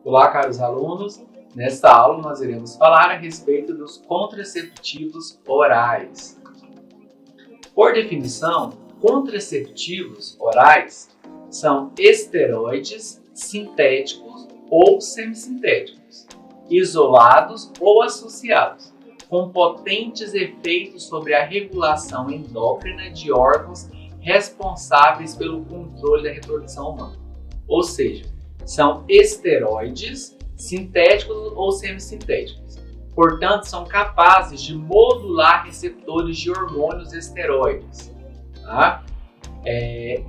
Olá, caros alunos. Nesta aula nós iremos falar a respeito dos contraceptivos orais. Por definição, contraceptivos orais são esteroides sintéticos ou semissintéticos, isolados ou associados, com potentes efeitos sobre a regulação endócrina de órgãos responsáveis pelo controle da reprodução humana. Ou seja, são esteroides sintéticos ou semissintéticos. Portanto, são capazes de modular receptores de hormônios esteroides. Tá?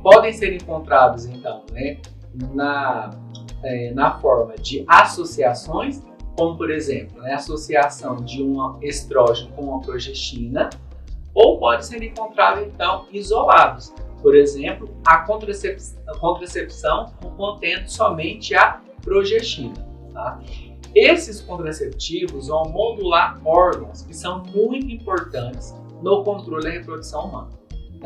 Podem ser encontrados, então, na forma de associações, como, por exemplo, a associação de um estrógeno com uma progestina, ou pode ser encontrado, então, isolados. Por exemplo, a contracepção contendo somente a progestina. Tá? Esses contraceptivos vão modular órgãos que são muito importantes no controle da reprodução humana.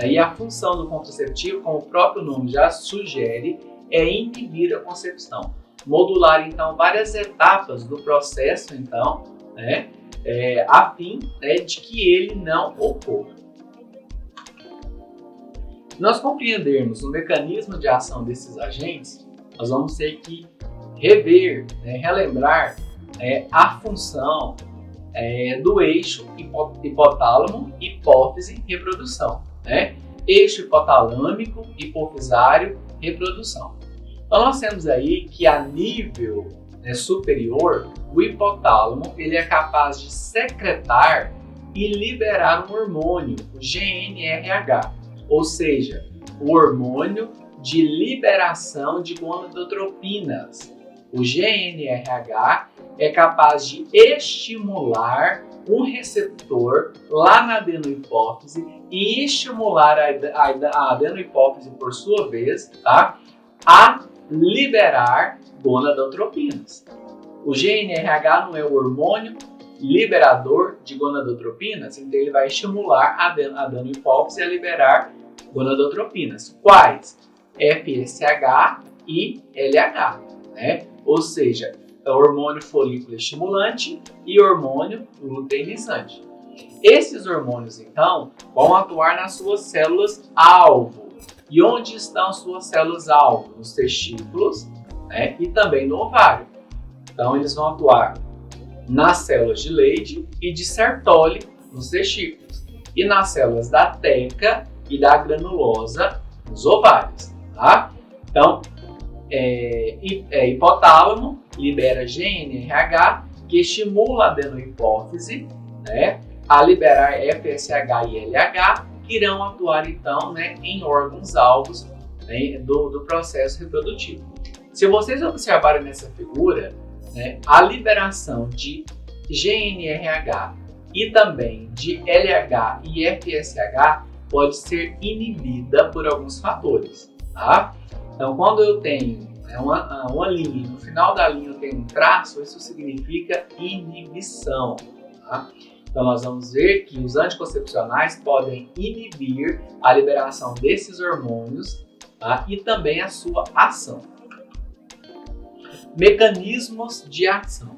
E a função do contraceptivo, como o próprio nome já sugere, é inibir a concepção. Modular, então, várias etapas do processo, então, a fim de que ele não ocorra. Nós compreendermos o mecanismo de ação desses agentes, nós vamos ter que rever, relembrar a função do eixo hipotálamo, hipófise, reprodução. Eixo hipotalâmico, hipofisário, reprodução. Então nós temos aí que a nível superior, o hipotálamo ele é capaz de secretar e liberar um hormônio, o GnRH, ou seja, o hormônio de liberação de gonadotropinas. O GnRH é capaz de estimular um receptor lá na adenohipófise e estimular a adenohipófise, por sua vez, tá, a liberar gonadotropinas. O GnRH não é o hormônio liberador de gonadotropinas, então ele vai estimular a adenohipófise a liberar gonadotropinas. Quais? FSH e LH, Ou seja, hormônio folículo estimulante e hormônio luteinizante. Esses hormônios, então, vão atuar nas suas células-alvo. E onde estão suas células-alvo? Nos testículos, e também no ovário. Então, eles vão atuar nas células de Leydig e de Sertoli, nos testículos, e nas células da teca e da granulosa, nos ovários. Tá? Então, hipotálamo libera GnRH, que estimula a adenohipófise a liberar FSH e LH, que irão atuar então em órgãos-alvos do processo reprodutivo. Se vocês observarem nessa figura, a liberação de GnRH e também de LH e FSH pode ser inibida por alguns fatores. Tá? Então, quando eu tenho uma linha, no final da linha eu tenho um traço, isso significa inibição. Tá? Então, nós vamos ver que os anticoncepcionais podem inibir a liberação desses hormônios, tá? E também a sua ação. Mecanismos de ação.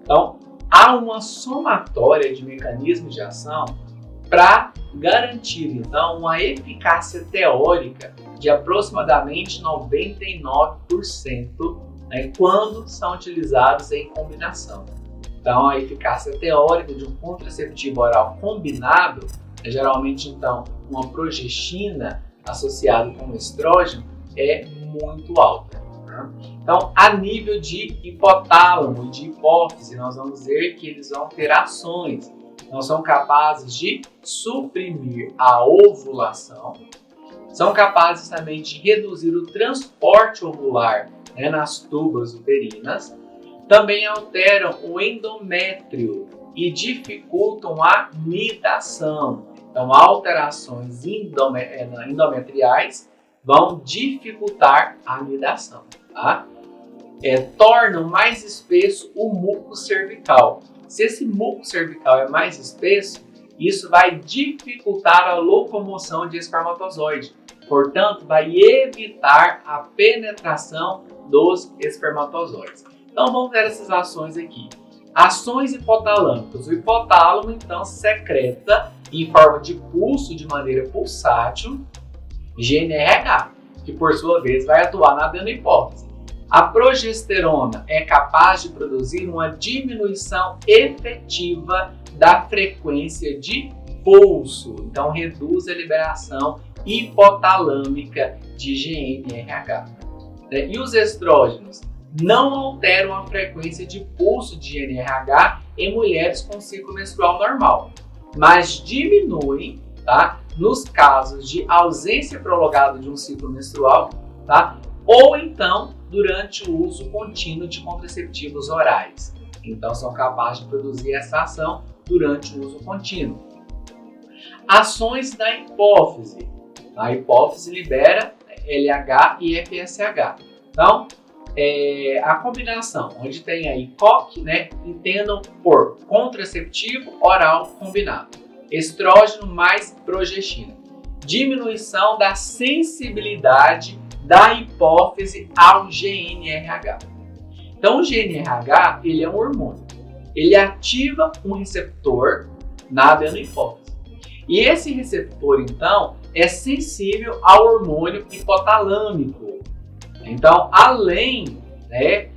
Então, há uma somatória de mecanismos de ação para garantir, então, uma eficácia teórica de aproximadamente 99% quando são utilizados em combinação. Então, a eficácia teórica de um contraceptivo oral combinado é geralmente, então, uma progestina associada com um estrógeno é muito alta. Tá? Então, a nível de hipotálamo e de hipófise, nós vamos ver que eles vão ter ações. Então, são capazes de suprimir a ovulação, são capazes também de reduzir o transporte ovular nas tubas uterinas, também alteram o endométrio e dificultam a nidação. Então, alterações endometriais vão dificultar a nidação. Tá? Tornam mais espesso o muco cervical. Se esse muco cervical é mais espesso, isso vai dificultar a locomoção de espermatozoide. Portanto, vai evitar a penetração dos espermatozoides. Então vamos ver essas ações aqui. Ações hipotalâmicas. O hipotálamo então secreta em forma de pulso, de maneira pulsátil, GNRH, que por sua vez vai atuar na adenohipófise. A progesterona é capaz de produzir uma diminuição efetiva da frequência de pulso, então reduz a liberação hipotalâmica de GNRH. E os estrógenos não alteram a frequência de pulso de GNRH em mulheres com ciclo menstrual normal, mas diminuem, tá, nos casos de ausência prolongada de um ciclo menstrual, tá, ou então durante o uso contínuo de contraceptivos orais. Então são capazes de produzir essa ação durante o uso contínuo. Ações da hipófise. A hipófise libera LH e FSH. Então, a combinação, onde tem aí COC, né, entendam por contraceptivo oral combinado, estrógeno mais progestina, diminuição da sensibilidade da hipófise ao GNRH. Então, o GNRH, ele é um hormônio, ele ativa um receptor na adenohipófise. E esse receptor, então, é sensível ao hormônio hipotalâmico. Então, além, né,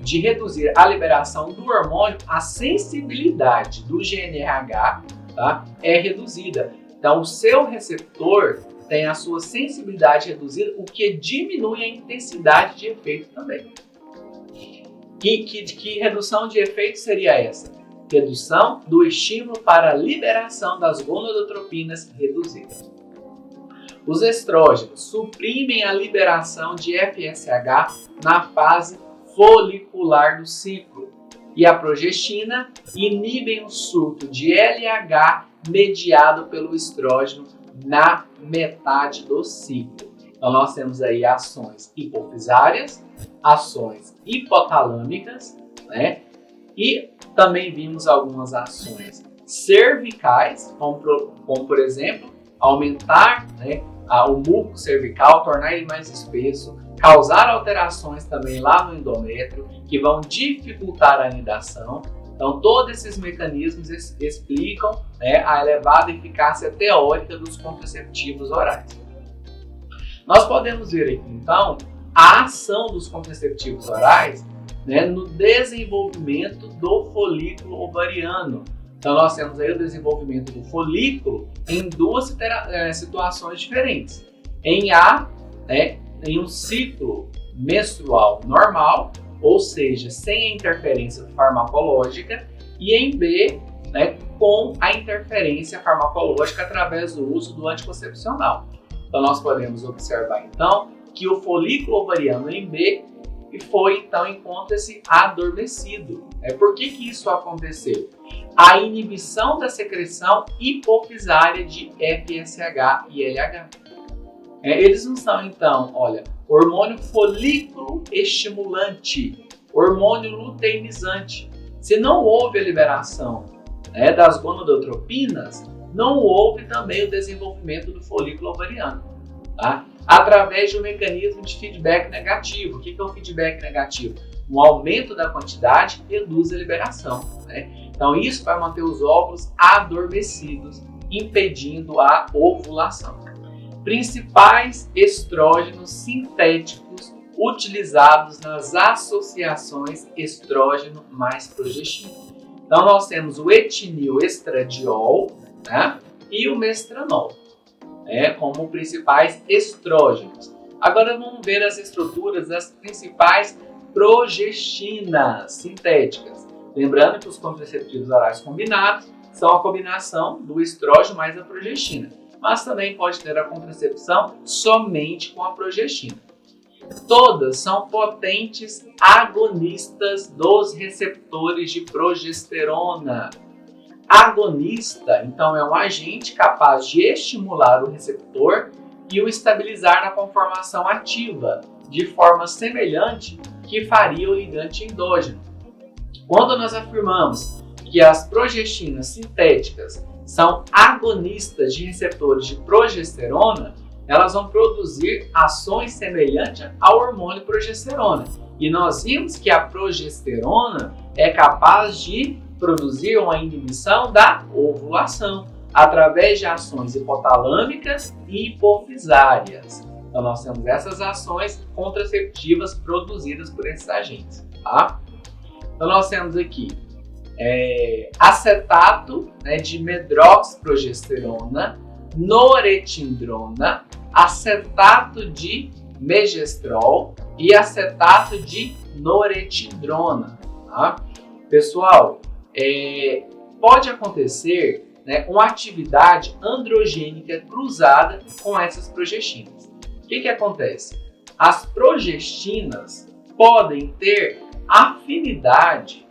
de reduzir a liberação do hormônio, a sensibilidade do GNRH, tá, é reduzida. Então, o seu receptor tem a sua sensibilidade reduzida, o que diminui a intensidade de efeito também. Que redução de efeito seria essa? Redução do estímulo para a liberação das gonadotropinas reduzidas. Os estrógenos suprimem a liberação de FSH na fase folicular do ciclo e a progestina inibem o surto de LH mediado pelo estrógeno na metade do ciclo. Então nós temos aí ações hipofisárias, ações hipotalâmicas, né? E também vimos algumas ações cervicais, como por exemplo, aumentar, né, o muco cervical, tornar ele mais espesso, causar alterações também lá no endométrio, que vão dificultar a anidação. Então, todos esses mecanismos explicam, né, a elevada eficácia teórica dos contraceptivos orais. Nós podemos ver aqui, então, a ação dos contraceptivos orais, né, no desenvolvimento do folículo ovariano. Então, nós temos aí o desenvolvimento do folículo em duas situações diferentes. Em A, né, em um ciclo menstrual normal, ou seja, sem a interferência farmacológica, e em B, né, com a interferência farmacológica através do uso do anticoncepcional. Então, nós podemos observar, então, que o folículo ovariano em B então encontra-se adormecido. Por que isso aconteceu? A inibição da secreção hipofisária de FSH e LH. Eles não são, então, olha, hormônio folículo estimulante, hormônio luteinizante. Se não houve a liberação, né, das gonadotropinas, não houve também o desenvolvimento do folículo ovariano, tá? Através de um mecanismo de feedback negativo. O que é o feedback negativo? Um aumento da quantidade reduz a liberação, né? Então isso vai manter os óvulos adormecidos, impedindo a ovulação. Principais estrógenos sintéticos utilizados nas associações estrógeno mais progestina. Então nós temos o etinil-estradiol, né, e o mestranol, como principais estrógenos. Agora vamos ver as estruturas das principais progestinas sintéticas. Lembrando que os contraceptivos orais combinados são a combinação do estrógeno mais a progestina, mas também pode ter a contracepção somente com a progestina. Todas são potentes agonistas dos receptores de progesterona. Agonista, então, é um agente capaz de estimular o receptor e o estabilizar na conformação ativa, de forma semelhante que faria o ligante endógeno. Quando nós afirmamos que as progestinas sintéticas são agonistas de receptores de progesterona, elas vão produzir ações semelhantes ao hormônio progesterona. E nós vimos que a progesterona é capaz de produzir uma inibição da ovulação através de ações hipotalâmicas e hipofisárias. Então nós temos essas ações contraceptivas produzidas por esses agentes, tá? Então nós temos aqui acetato, né, de medroxiprogesterona, noretindrona, acetato de megestrol e acetato de noretindrona, tá? Pessoal, pode acontecer, né, uma atividade androgênica cruzada com essas progestinas. O que acontece? As progestinas podem ter afinidade,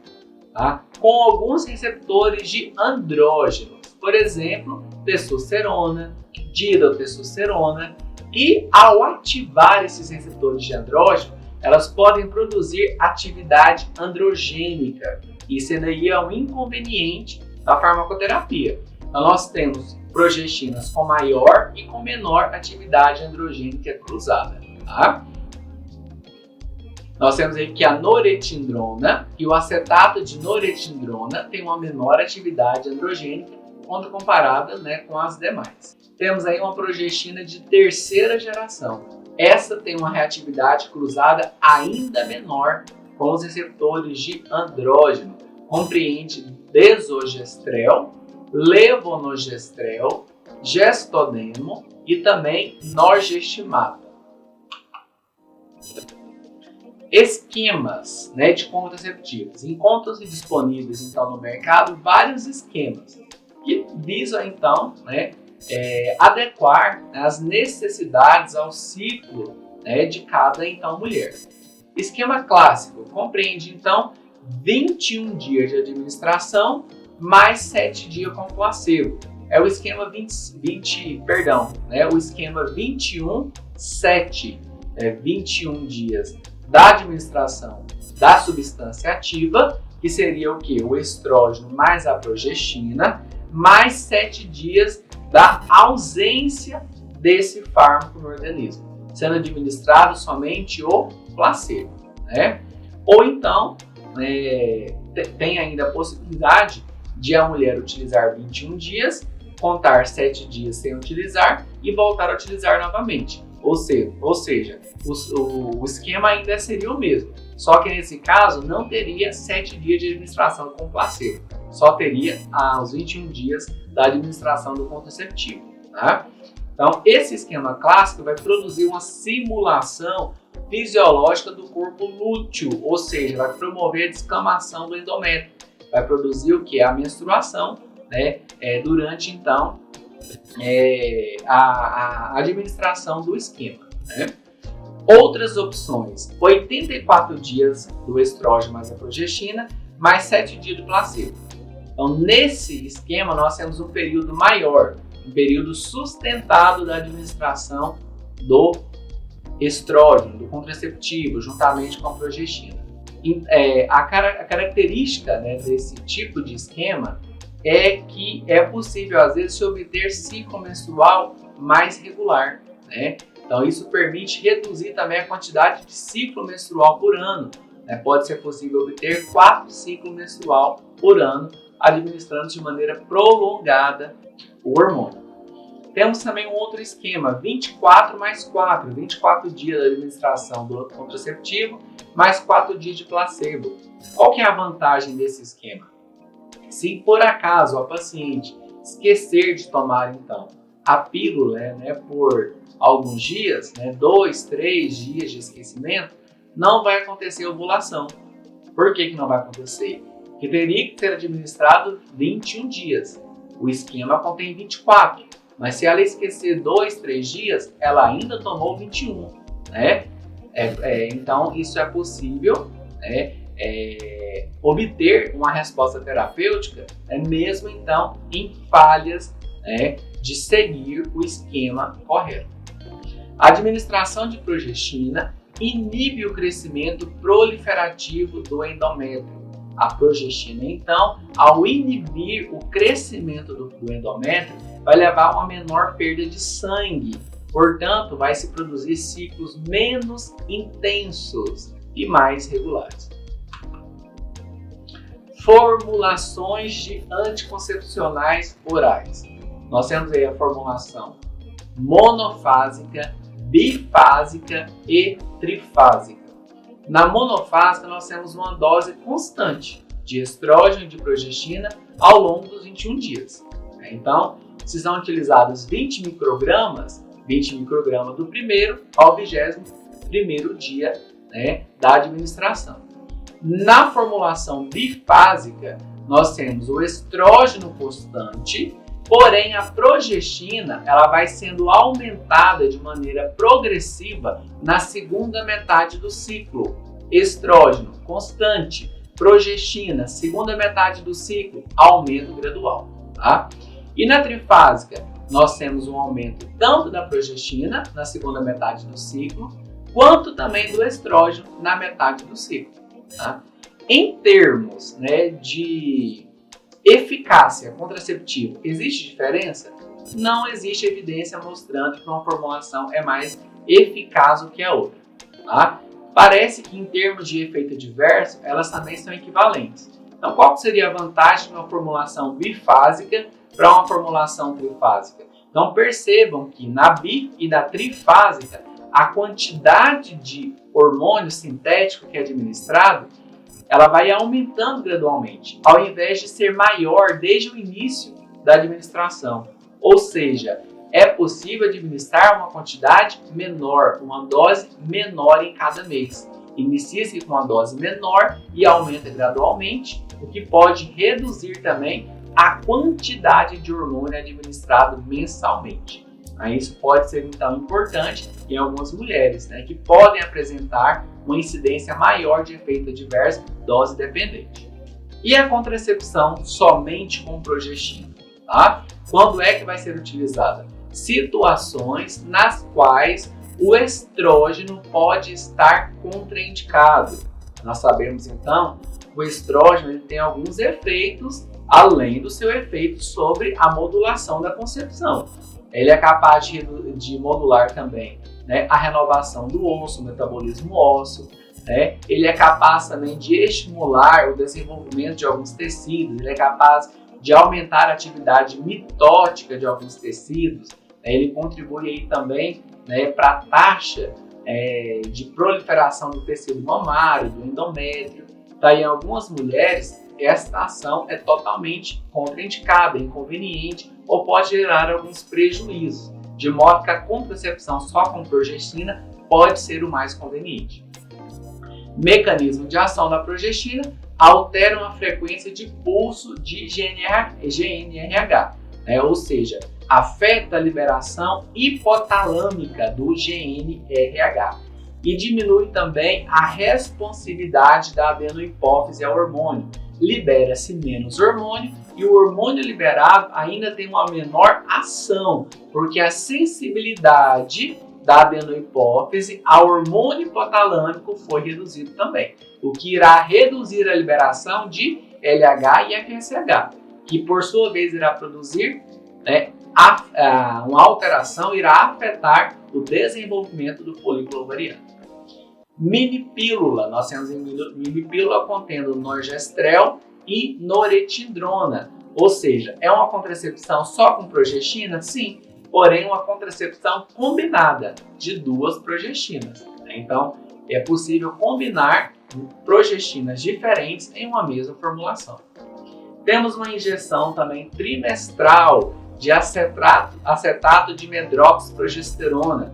tá, com alguns receptores de andrógenos, por exemplo, testosterona, dihidrotestosterona, e ao ativar esses receptores de andrógeno, elas podem produzir atividade androgênica. Isso daí é um inconveniente da farmacoterapia. Então nós temos progestinas com maior e com menor atividade androgênica cruzada, tá? Nós temos aqui a noretindrona e o acetato de noretindrona tem uma menor atividade androgênica quando comparada, né, com as demais. Temos aí uma progestina de terceira geração. Essa tem uma reatividade cruzada ainda menor com os receptores de andrógeno. Compreende desogestrel, levonorgestrel, gestodemo e também norgestimata. Esquemas, né, de contraceptivos. Encontram-se disponíveis então no mercado vários esquemas que visam então, né, adequar as necessidades ao ciclo, né, de cada então mulher. Esquema clássico compreende então 21 dias de administração mais 7 dias com placebo. É o esquema 21-7, 21 dias da administração da substância ativa, que seria o que? O estrógeno mais a progestina, mais 7 dias da ausência desse fármaco no organismo, sendo administrado somente o placebo, né? Ou então, tem ainda a possibilidade de a mulher utilizar 21 dias, contar 7 dias sem utilizar e voltar a utilizar novamente. Ou seja, o esquema ainda seria o mesmo, só que nesse caso não teria 7 dias de administração com placebo, só teria os 21 dias da administração do contraceptivo, tá? Então, esse esquema clássico vai produzir uma simulação fisiológica do corpo lúteo, ou seja, vai promover a descamação do endométrio, vai produzir o que? A menstruação, né, durante então a administração do esquema, né? Outras opções: 84 dias do estrógeno mais a progestina, mais 7 dias do placebo. Então, nesse esquema, nós temos um período maior, um período sustentado da administração do estrógeno, do contraceptivo, juntamente com a progestina. A característica, né, desse tipo de esquema é que é possível, às vezes, se obter ciclo menstrual mais regular, né? Então, isso permite reduzir também a quantidade de ciclo menstrual por ano, né? Pode ser possível obter 4 ciclos menstrual por ano, administrando de maneira prolongada o hormônio. Temos também um outro esquema, 24 mais 4, 24 dias de administração do contraceptivo, mais 4 dias de placebo. Qual que é a vantagem desse esquema? Se por acaso a paciente esquecer de tomar então a pílula, né, por alguns dias, né, 2, 3 dias de esquecimento, não vai acontecer ovulação. Por que não vai acontecer? Porque teria que ser administrado 21 dias. O esquema contém 24. Mas se ela esquecer 2, 3 dias, ela ainda tomou 21, né? Então, isso é possível, né, obter uma resposta terapêutica, mesmo então em falhas, né, de seguir o esquema correto. A administração de progestina inibe o crescimento proliferativo do endométrio. A progestina, então, ao inibir o crescimento do endométrio, vai levar a uma menor perda de sangue. Portanto, vai se produzir ciclos menos intensos e mais regulares. Formulações de anticoncepcionais orais. Nós temos aí a formulação monofásica, bifásica e trifásica. Na monofásica, nós temos uma dose constante de estrógeno e de progestina ao longo dos 21 dias. Então, se são utilizados 20 microgramas do primeiro ao 21º dia, né, da administração. Na formulação bifásica, nós temos o estrógeno constante, porém a progestina ela vai sendo aumentada de maneira progressiva na segunda metade do ciclo. Estrógeno constante, progestina, segunda metade do ciclo, aumento gradual. Tá? E na trifásica, nós temos um aumento tanto da progestina na segunda metade do ciclo, quanto também do estrógeno na metade do ciclo. Tá? Em termos, né, de eficácia contraceptiva, existe diferença? Não existe evidência mostrando que uma formulação é mais eficaz do que a outra. Tá? Parece que em termos de efeito adverso, elas também são equivalentes. Então, qual seria a vantagem de uma formulação bifásica para uma formulação trifásica? Então, percebam que na bi e na trifásica, a quantidade de hormônio sintético que é administrado, ela vai aumentando gradualmente, ao invés de ser maior desde o início da administração. Ou seja, é possível administrar uma quantidade menor, uma dose menor em cada mês. Inicia-se com uma dose menor e aumenta gradualmente, o que pode reduzir também a quantidade de hormônio administrado mensalmente. Isso pode ser então importante em algumas mulheres, né, que podem apresentar uma incidência maior de efeito adverso dose dependente. E a contracepção somente com progestina? Tá? Quando é que vai ser utilizada? Situações nas quais o estrógeno pode estar contraindicado. Nós sabemos então que o estrógeno ele tem alguns efeitos além do seu efeito sobre a modulação da concepção. Ele é capaz de modular também, né, a renovação do osso, o metabolismo ósseo. Né? Ele é capaz também de estimular o desenvolvimento de alguns tecidos. Ele é capaz de aumentar a atividade mitótica de alguns tecidos. Né? Ele contribui aí também, né, para a taxa de proliferação do tecido mamário, do endométrio. Daí, em algumas mulheres, esta ação é totalmente contraindicada, inconveniente ou pode gerar alguns prejuízos, de modo que a contracepção só com progestina pode ser o mais conveniente. Mecanismo de ação da progestina: alteram a frequência de pulso de GNRH, né? Ou seja, afeta a liberação hipotalâmica do GNRH e diminui também a responsividade da adenohipófise ao hormônio. Libera-se menos hormônio e o hormônio liberado ainda tem uma menor ação, porque a sensibilidade da adenohipófise ao hormônio hipotalâmico foi reduzido também, o que irá reduzir a liberação de LH e FSH, que por sua vez irá produzir, né, uma alteração, irá afetar o desenvolvimento do folículo ovariano. Minipílula, nós temos em minipílula contendo norgestrel e noretindrona, ou seja, é uma contracepção só com progestina? Sim, porém uma contracepção combinada de duas progestinas. Então, é possível combinar progestinas diferentes em uma mesma formulação. Temos uma injeção também trimestral de acetato de medroxiprogesterona.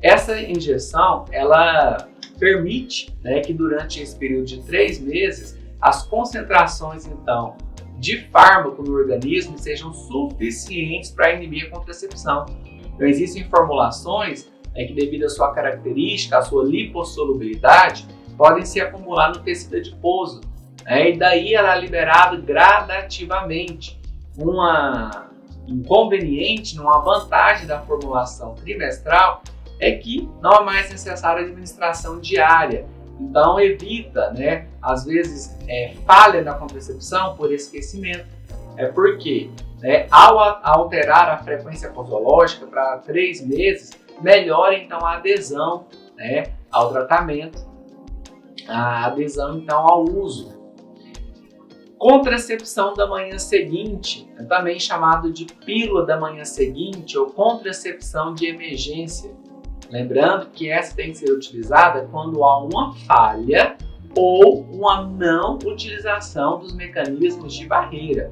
Essa injeção, ela permite, né, que durante esse período de 3 meses, as concentrações, então, de fármaco no organismo sejam suficientes para inibir a contracepção. Então, existem formulações, né, que, devido à sua característica, à sua lipossolubilidade, podem se acumular no tecido adiposo, né, e daí ela é liberada gradativamente. Uma inconveniente, uma vantagem da formulação trimestral é que não é mais necessária a administração diária. Então evita, né, às vezes falha na contracepção por esquecimento. Porque, né, ao alterar a frequência posológica para 3 meses, melhora então a adesão, né, ao tratamento. a adesão então ao uso. Contracepção da manhã seguinte, também chamado de pílula da manhã seguinte ou contracepção de emergência. Lembrando que essa tem que ser utilizada quando há uma falha ou uma não utilização dos mecanismos de barreira.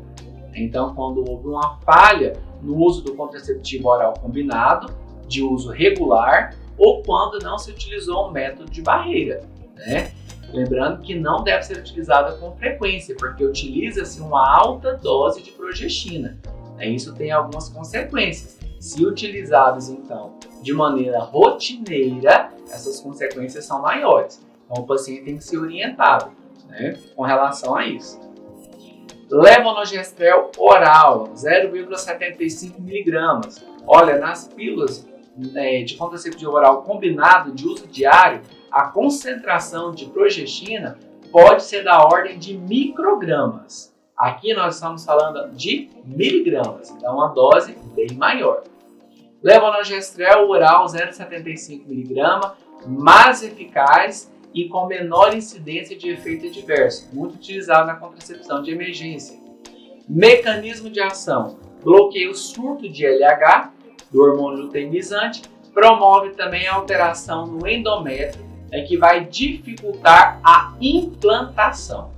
Então, quando houve uma falha no uso do contraceptivo oral combinado, de uso regular, ou quando não se utilizou um método de barreira, né? Lembrando que não deve ser utilizada com frequência, porque utiliza-se uma alta dose de progestina. Isso tem algumas consequências. Se utilizados, então, de maneira rotineira, essas consequências são maiores. Então, o paciente tem que ser orientado, né, com relação a isso. Levonorgestrel oral, 0,75 mg. Olha, nas pílulas de contraceptivo oral combinado de uso diário, a concentração de progestina pode ser da ordem de microgramas. Aqui nós estamos falando de miligramas, então uma dose bem maior. Levonorgestrel oral 0,75 mg, mais eficaz e com menor incidência de efeito adverso, muito utilizado na contracepção de emergência. Mecanismo de ação: bloqueia o surto de LH, do hormônio luteinizante, promove também a alteração no endométrio, que vai dificultar a implantação,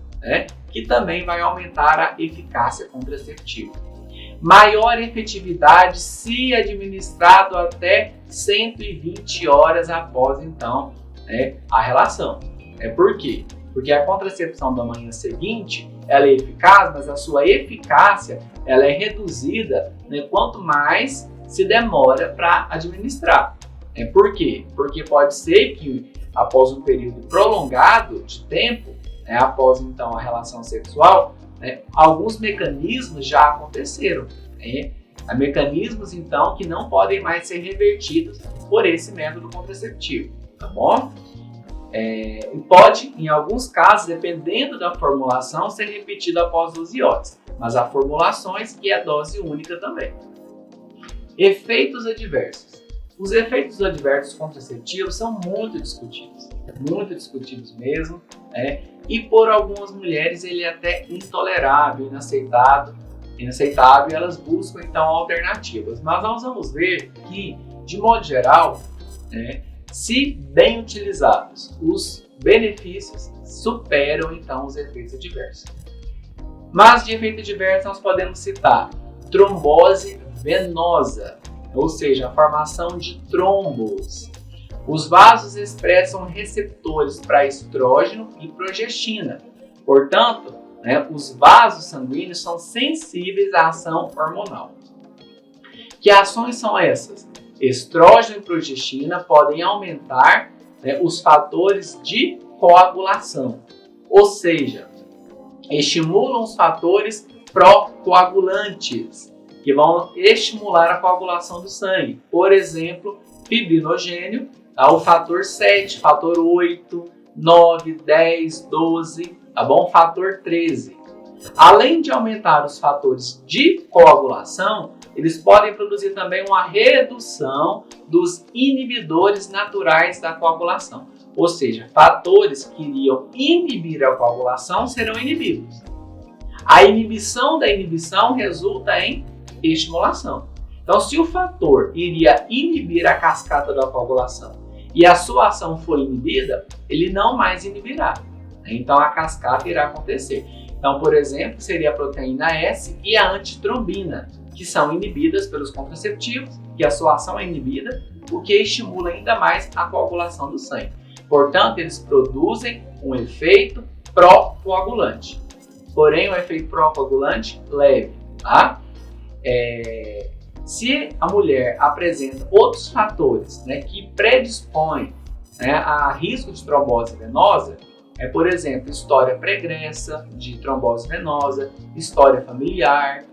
que também vai aumentar a eficácia contraceptiva. Maior efetividade se administrado até 120 horas após, então, a relação. Por quê? Porque a contracepção da manhã seguinte, ela é eficaz, mas a sua eficácia ela é reduzida, quanto mais se demora para administrar. Por quê? Porque pode ser que após um período prolongado de tempo, após então a relação sexual, alguns mecanismos já aconteceram. Há mecanismos então que não podem mais ser revertidos por esse método contraceptivo, tá bom? E pode, em alguns casos, dependendo da formulação, ser repetido após 12 horas, mas há formulações que é dose única também. Efeitos adversos. Os efeitos adversos contraceptivos são muito discutidos mesmo, e por algumas mulheres ele é até intolerável, inaceitável, e elas buscam então alternativas. Mas nós vamos ver que, de modo geral, se bem utilizados, os benefícios superam então os efeitos adversos. Mas de efeito adverso nós podemos citar trombose venosa, ou seja, a formação de trombos. Os vasos expressam receptores para estrógeno e progestina. Portanto, os vasos sanguíneos são sensíveis à ação hormonal. Que ações são essas? Estrógeno e progestina podem aumentar os fatores de coagulação, ou seja, estimulam os fatores pró-coagulantes, que vão estimular a coagulação do sangue. Por exemplo, fibrinogênio, o fator 7, fator 8, 9, 10, 12, tá bom? Fator 13. Além de aumentar os fatores de coagulação, eles podem produzir também uma redução dos inibidores naturais da coagulação. Ou seja, fatores que iriam inibir a coagulação serão inibidos. A inibição da inibição resulta em estimulação. Então, se o fator iria inibir a cascata da coagulação e a sua ação for inibida, ele não mais inibirá. Então, a cascata irá acontecer. Então, por exemplo, seria a proteína S e a antitrombina, que são inibidas pelos contraceptivos, que a sua ação é inibida, o que estimula ainda mais a coagulação do sangue. Portanto, eles produzem um efeito pró-coagulante. Porém, o efeito pró-coagulante leve, tá? Se a mulher apresenta outros fatores que predispõem a risco de trombose venosa, por exemplo, história pregressa de trombose venosa, história familiar,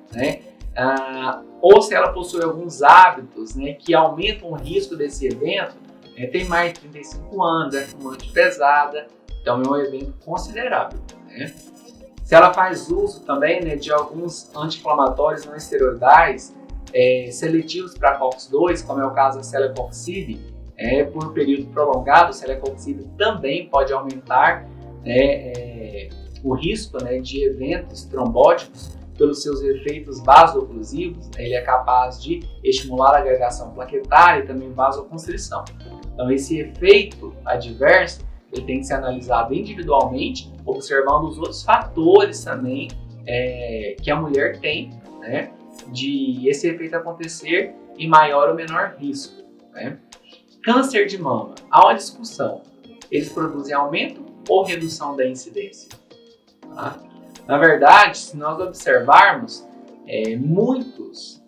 ou se ela possui alguns hábitos que aumentam o risco desse evento, tem mais de 35 anos, é fumante pesada, então é um evento considerável. Se ela faz uso também de alguns anti-inflamatórios não esteroidais seletivos para COX-2, como é o caso da celecoxib, por período prolongado, o celecoxib também pode aumentar o risco, né, de eventos trombóticos pelos seus efeitos vasoclusivos. Ele é capaz de estimular a agregação plaquetária e também vasoconstrição. Então, esse efeito adverso ele tem que ser analisado individualmente, observando os outros fatores também que a mulher tem, né, de esse efeito acontecer em maior ou menor risco, né? Câncer de mama, há uma discussão. Eles produzem aumento ou redução da incidência? Tá? Na verdade, se nós observarmos muitos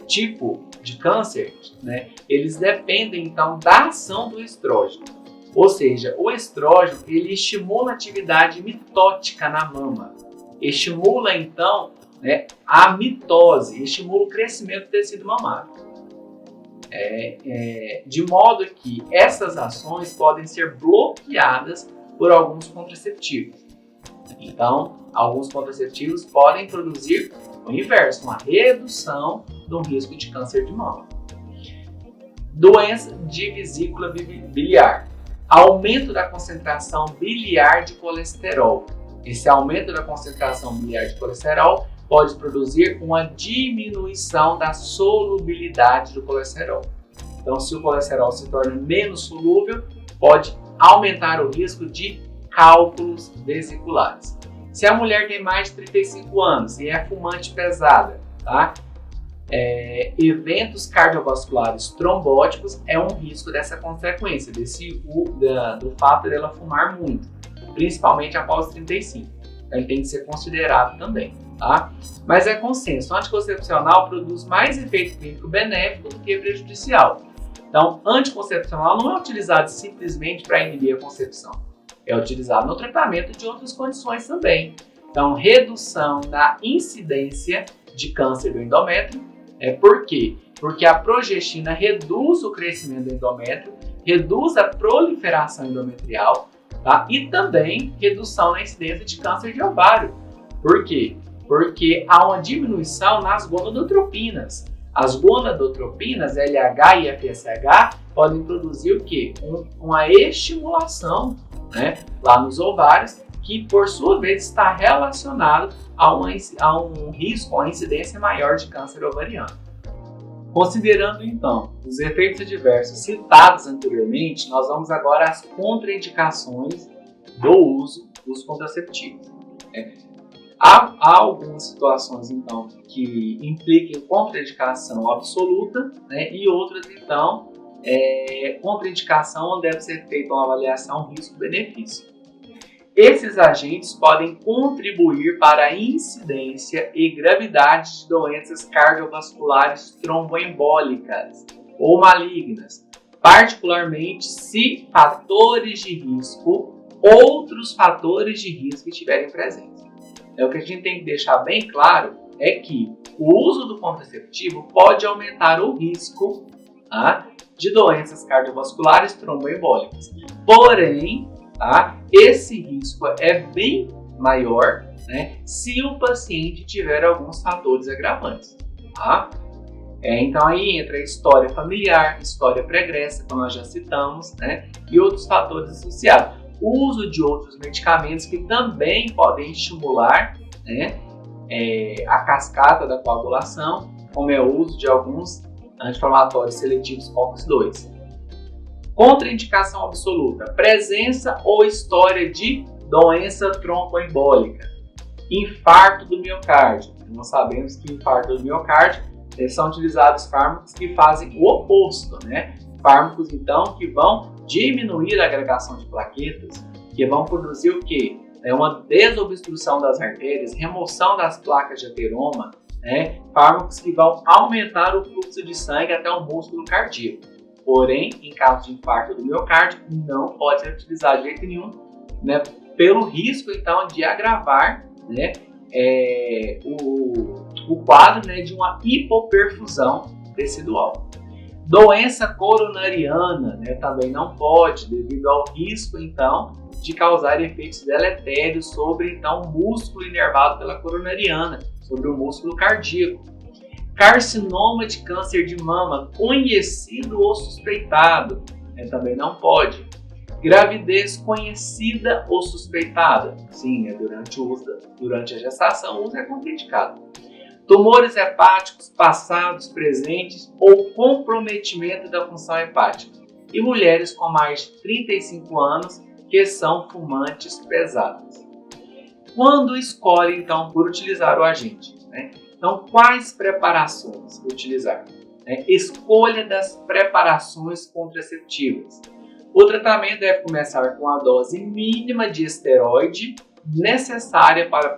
tipos de câncer, né, eles dependem então da ação do estrógeno. Ou seja, o estrógeno ele estimula a atividade mitótica na mama, estimula então, né, a mitose, estimula o crescimento do tecido mamário. De modo que essas ações podem ser bloqueadas por alguns contraceptivos. Então, alguns contraceptivos podem produzir o inverso, uma redução do risco de câncer de mama. Doença de vesícula biliar. Aumento da concentração biliar de colesterol. Esse aumento da concentração biliar de colesterol pode produzir uma diminuição da solubilidade do colesterol. Então, se o colesterol se torna menos solúvel, pode aumentar o risco de cálculos vesiculares. Se a mulher tem mais de 35 anos e é fumante pesada, tá? Eventos cardiovasculares trombóticos é um risco dessa consequência, do fato dela fumar muito, principalmente após os 35. Ele tem que ser considerado também, tá? Mas é consenso, o anticoncepcional produz mais efeito clínico benéfico do que prejudicial. Então, anticoncepcional não é utilizado simplesmente para inibir a concepção, é utilizado no tratamento de outras condições também. Então, redução da incidência de câncer do endométrio. Por quê? Porque a progestina reduz o crescimento do endométrio, reduz a proliferação endometrial, tá? E também redução na incidência de câncer de ovário. Por quê? Porque há uma diminuição nas gonadotropinas. As gonadotropinas, LH e FSH, podem produzir o quê? Uma estimulação, né, lá nos ovários, que por sua vez está relacionado a um risco, a uma incidência maior de câncer ovariano. Considerando então os efeitos adversos citados anteriormente, nós vamos agora às contraindicações do uso dos contraceptivos. Há algumas situações então que impliquem contraindicação absoluta, né, e outras então contraindicação onde deve ser feita uma avaliação risco-benefício. Esses agentes podem contribuir para a incidência e gravidade de doenças cardiovasculares tromboembólicas ou malignas, particularmente se outros fatores de risco estiverem presentes. O que a gente tem que deixar bem claro é que o uso do contraceptivo pode aumentar o risco, tá, de doenças cardiovasculares tromboembólicas. Porém, tá, esse risco é bem maior, né, se o paciente tiver alguns fatores agravantes. Tá? Então aí entra a história familiar, história pregressa, como nós já citamos, né, e outros fatores associados. O uso de outros medicamentos que também podem estimular, né, a cascata da coagulação, como é o uso de alguns anti-inflamatórios seletivos COX-2. Contraindicação absoluta: presença ou história de doença tromboembólica, infarto do miocárdio. Nós sabemos que infarto do miocárdio são utilizados fármacos que fazem o oposto, né? Fármacos então que vão diminuir a agregação de plaquetas, que vão produzir o quê? Uma desobstrução das artérias, remoção das placas de ateroma, né? Fármacos que vão aumentar o fluxo de sangue até o músculo cardíaco. Porém, em caso de infarto do miocárdio, não pode ser utilizado de jeito nenhum, né? Pelo risco então de agravar, né, o quadro, né, de uma hipoperfusão tecidual. Doença coronariana, né, também não pode, devido ao risco então de causar efeitos deletérios sobre então o músculo inervado pela coronariana, sobre o músculo cardíaco. Carcinoma de câncer de mama conhecido ou suspeitado, também não pode. Gravidez conhecida ou suspeitada, sim, durante a gestação, o uso é contraindicado. Tumores hepáticos passados, presentes ou comprometimento da função hepática. E mulheres com mais de 35 anos que são fumantes pesados. Quando escolhe, então, por utilizar o agente? Então, quais preparações utilizar? Escolha das preparações contraceptivas. O tratamento deve começar com a dose mínima de esteroide necessária para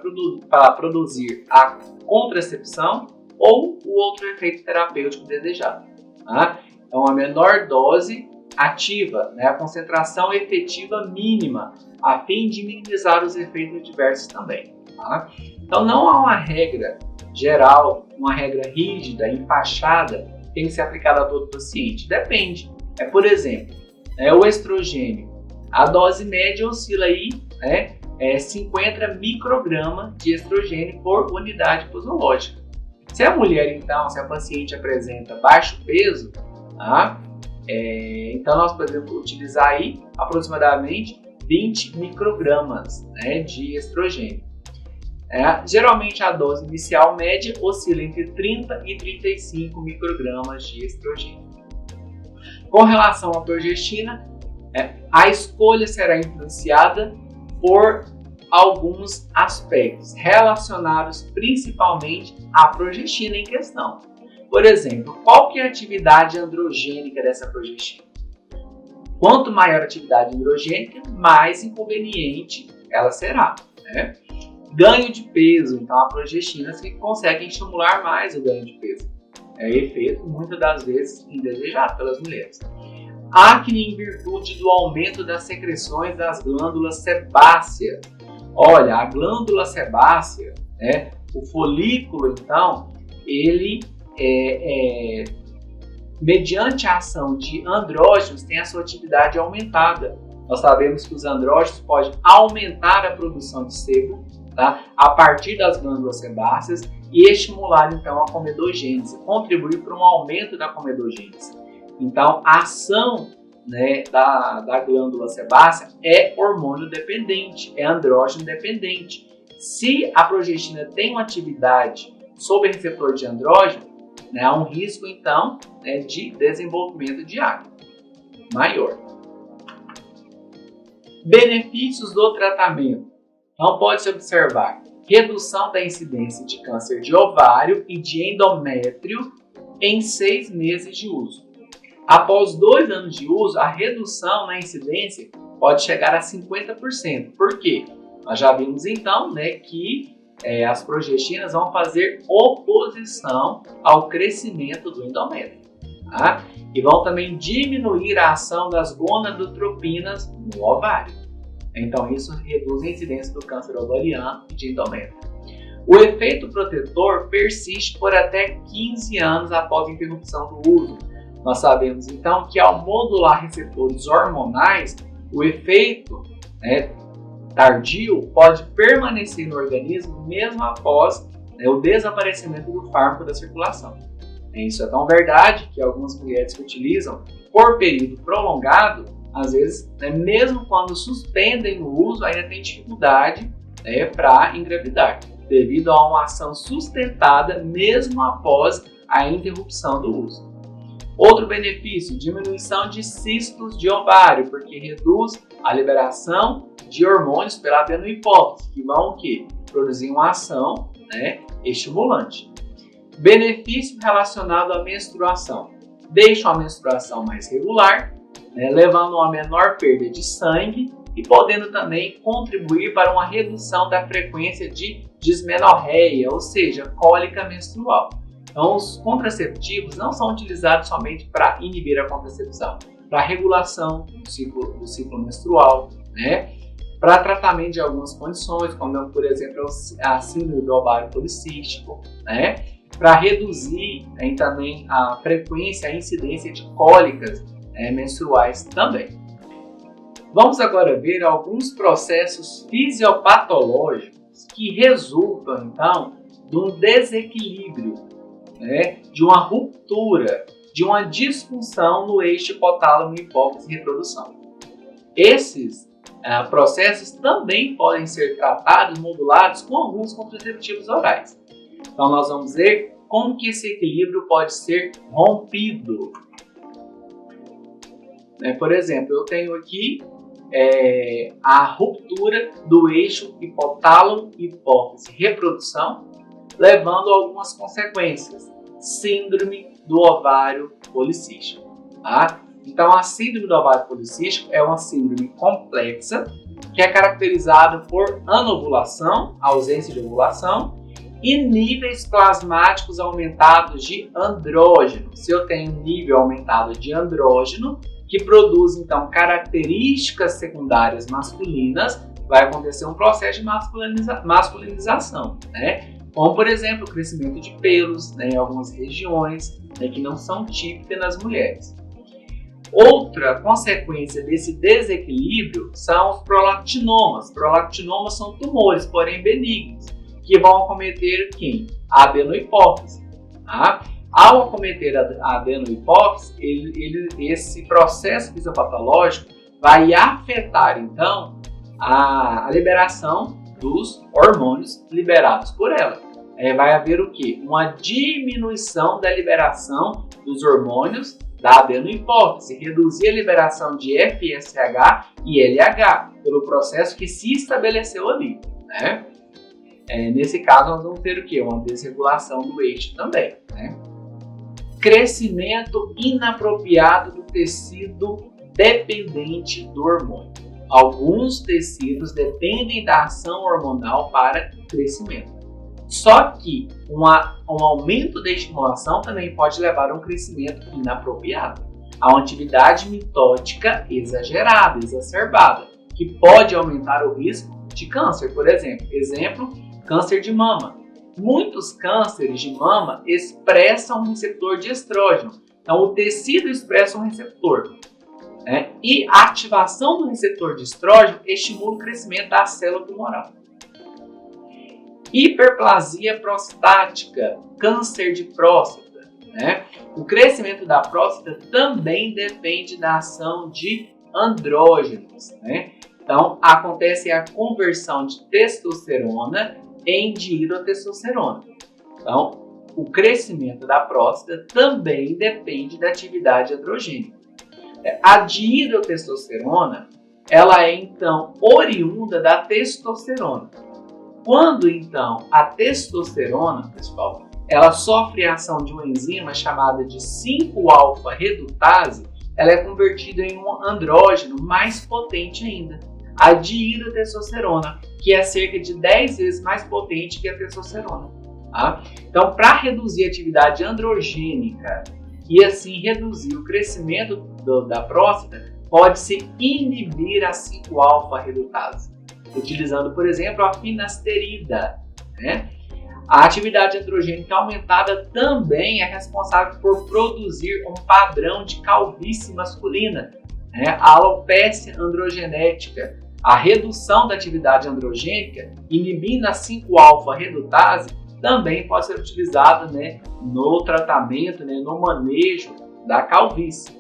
produzir a contracepção ou o outro efeito terapêutico desejado. Tá? Então, a menor dose ativa, a concentração efetiva mínima, a fim de minimizar os efeitos adversos também. Tá? Então, não há uma regra geral, uma regra rígida, enfaixada, que tem que ser aplicada a todo paciente. Depende. Por exemplo, o estrogênio, a dose média oscila aí, 50 microgramas de estrogênio por unidade posológica. Se a mulher, então, se a paciente apresenta baixo peso, tá? Então nós podemos utilizar aí aproximadamente 20 microgramas, de estrogênio. Geralmente a dose inicial média oscila entre 30 e 35 microgramas de estrogênio. Com relação à progestina, a escolha será influenciada por alguns aspectos relacionados principalmente à progestina em questão. Por exemplo, qual que é a atividade androgênica dessa progestina? Quanto maior a atividade androgênica, mais inconveniente ela será. Ganho de peso, então a progestina consegue estimular mais o ganho de peso. Efeito muitas das vezes indesejado pelas mulheres. Acne em virtude do aumento das secreções das glândulas sebáceas. Olha, a glândula sebácea, o folículo, então, ele mediante a ação de andrógenos tem a sua atividade aumentada. Nós sabemos que os andrógenos podem aumentar a produção de sebo, tá, a partir das glândulas sebáceas e estimular então a comedogênese, contribuir para um aumento da comedogênese. Então, a ação da glândula sebácea é hormônio dependente, é andrógeno dependente. Se a progestina tem uma atividade sobre receptor de andrógeno, há um risco então de desenvolvimento de acne maior. Benefícios do tratamento. Então, pode-se observar redução da incidência de câncer de ovário e de endométrio em 6 meses de uso. Após 2 anos de uso, a redução na incidência pode chegar a 50%. Por quê? Nós já vimos então que as progestinas vão fazer oposição ao crescimento do endométrio. Tá? E vão também diminuir a ação das gonadotropinas no ovário. Então isso reduz a incidência do câncer ovariano e de endométrio. O efeito protetor persiste por até 15 anos após a interrupção do uso. Nós sabemos então que ao modular receptores hormonais, o efeito tardio pode permanecer no organismo mesmo após o desaparecimento do fármaco da circulação. Isso é tão verdade que algumas mulheres que utilizam por período prolongado, às vezes, mesmo quando suspendem o uso, ainda tem dificuldade para engravidar, devido a uma ação sustentada mesmo após a interrupção do uso. Outro benefício, diminuição de cistos de ovário, porque reduz a liberação de hormônios pela adenohipófise, que vão produzir uma ação estimulante. Benefício relacionado à menstruação. Deixa a menstruação mais regular, levando a uma menor perda de sangue e podendo também contribuir para uma redução da frequência de dismenorreia, ou seja, cólica menstrual. Então, os contraceptivos não são utilizados somente para inibir a contracepção, para regulação do ciclo menstrual, para tratamento de algumas condições, como por exemplo a síndrome do ovário policístico, para reduzir também a frequência, a incidência de cólicas menstruais também. Vamos agora ver alguns processos fisiopatológicos que resultam então de um desequilíbrio né, de uma ruptura, de uma disfunção no eixo hipotálamo, hipófise e reprodução. Esses processos também podem ser tratados, modulados com alguns contraceptivos orais. Então nós vamos ver como que esse equilíbrio pode ser rompido. Por exemplo, eu tenho aqui a ruptura do eixo hipotálamo, hipófise, reprodução, levando a algumas consequências. Síndrome do ovário policístico. Tá? Então, a síndrome do ovário policístico é uma síndrome complexa que é caracterizada por anovulação, ausência de ovulação, e níveis plasmáticos aumentados de andrógeno. Se eu tenho nível aumentado de andrógeno, que produz, então, características secundárias masculinas, vai acontecer um processo de masculinização, né? Como, por exemplo, o crescimento de pelos, né, em algumas regiões, né, que não são típicas nas mulheres. Outra consequência desse desequilíbrio são os prolactinomas. Prolactinomas são tumores, porém benignos, que vão acometer quem? A adenohipófise. Tá? Ao acometer a adenohipófise, esse processo fisiopatológico vai afetar, então, a liberação dos hormônios liberados por ela. Vai haver o quê? Uma diminuição da liberação dos hormônios da adenohipófise, reduzir a liberação de FSH e LH, pelo processo que se estabeleceu ali, né? Nesse caso, nós vamos ter o quê? Uma desregulação do eixo também, né? Crescimento inapropriado do tecido dependente do hormônio. Alguns tecidos dependem da ação hormonal para crescimento. Só que um aumento da estimulação também pode levar a um crescimento inapropriado, a uma atividade mitótica exagerada, exacerbada, que pode aumentar o risco de câncer, por exemplo. Exemplo, câncer de mama. Muitos cânceres de mama expressam um receptor de estrógeno. Então, o tecido expressa um receptor. E a ativação do receptor de estrógeno estimula o crescimento da célula tumoral. Hiperplasia prostática, câncer de próstata. O crescimento da próstata também depende da ação de andrógenos. Então, acontece a conversão de testosterona em dihidrotestosterona. Então, o crescimento da próstata também depende da atividade androgênica. A dihidrotestosterona, ela é então oriunda da testosterona. Quando então a testosterona, pessoal, ela sofre a ação de uma enzima chamada de 5-alfa-redutase, ela é convertida em um andrógeno mais potente ainda, a dihidrotestosterona, que é cerca de 10 vezes mais potente que a testosterona. Tá? Então, para reduzir a atividade androgênica e assim reduzir o crescimento da próstata, pode-se inibir a 5-alfa-redutase, utilizando, por exemplo, a finasterida. A atividade androgênica aumentada também é responsável por produzir um padrão de calvície masculina, a alopécia androgenética. A redução da atividade androgênica, inibindo a 5-alfa-redutase, também pode ser utilizada no tratamento, no manejo da calvície.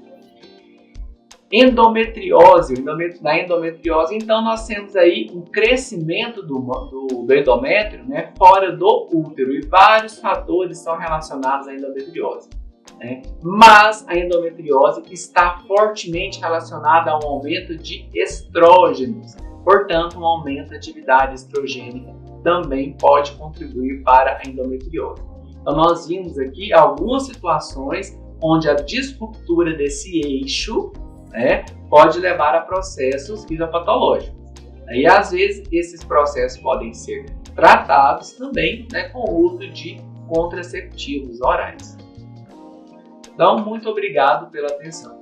Endometriose. Na endometriose, então, nós temos aí um crescimento do endométrio fora do útero, e vários fatores são relacionados à endometriose. Mas a endometriose está fortemente relacionada a um aumento de estrógenos. Portanto, um aumento da atividade estrogênica também pode contribuir para a endometriose. Então, nós vimos aqui algumas situações onde a disruptura desse eixo pode levar a processos fisiopatológicos. E às vezes esses processos podem ser tratados também com o uso de contraceptivos orais. Então, muito obrigado pela atenção.